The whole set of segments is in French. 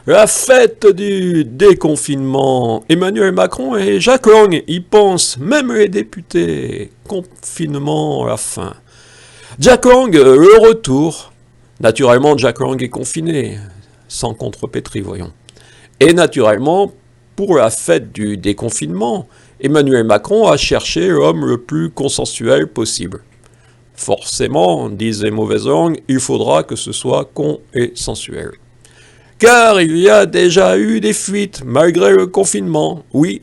La fête du déconfinement. Emmanuel Macron et Jack Lang y pensent, même les députés. Confinement à la fin. Jack Lang, le retour. Naturellement, Jack Lang est confiné, sans contrepétrie, voyons. Et naturellement, pour la fête du déconfinement, Emmanuel Macron a cherché l'homme le plus consensuel possible. Forcément, disent les mauvaises langues, il faudra que ce soit con et sensuel. Car il y a déjà eu des fuites, malgré le confinement. Oui,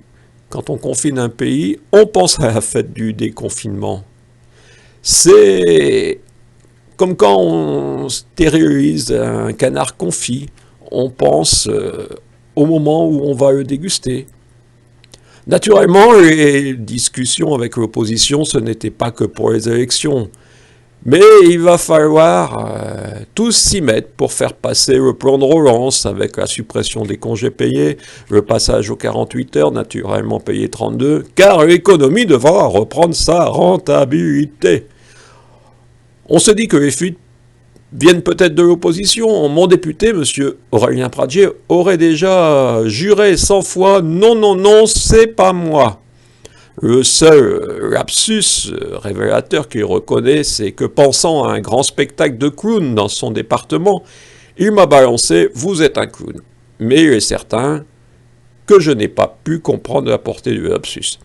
quand on confine un pays, on pense à la fête du déconfinement. C'est comme quand on stérilise un canard confit, on pense au moment où on va le déguster. Naturellement, les discussions avec l'opposition, ce n'était pas que pour les élections. Mais il va falloir tous s'y mettre pour faire passer le plan de relance avec la suppression des congés payés, le passage aux 48 heures, naturellement payé 32, car l'économie devra reprendre sa rentabilité. On se dit que les fuites viennent peut-être de l'opposition. Mon député, M. Aurélien Pradier, aurait déjà juré 100 fois « Non, non, non, c'est pas moi ». Le seul lapsus révélateur qu'il reconnaît, c'est que pensant à un grand spectacle de clown dans son département, il m'a balancé « Vous êtes un clown ». Mais il est certain que je n'ai pas pu comprendre la portée du lapsus.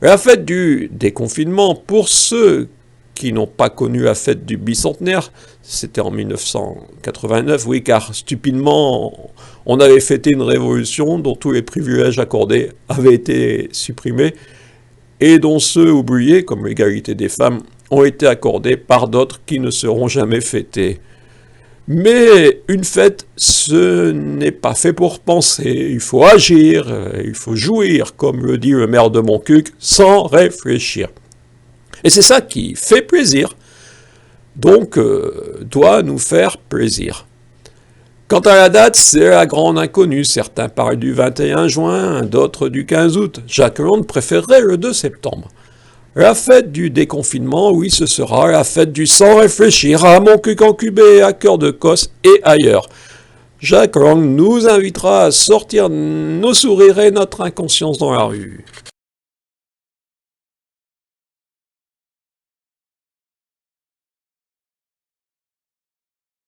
La fête du déconfinement, pour ceux qui n'ont pas connu la fête du bicentenaire, c'était en 1989, oui, car stupidement, on avait fêté une révolution dont tous les privilèges accordés avaient été supprimés, et dont ceux oubliés, comme l'égalité des femmes, ont été accordés par d'autres qui ne seront jamais fêtés. Mais une fête, ce n'est pas fait pour penser, il faut agir, il faut jouir, comme le dit le maire de Montcuq, sans réfléchir. Et c'est ça qui fait plaisir, donc doit nous faire plaisir. Quant à la date, c'est la grande inconnue. Certains parlent du 21 juin, d'autres du 15 août. Jack Lang préférerait le 2 septembre. La fête du déconfinement, oui, ce sera la fête du sans réfléchir à Montcuq-en-Cubé, à Cœur-de-Cosse et ailleurs. Jack Lang nous invitera à sortir nos sourires et notre inconscience dans la rue.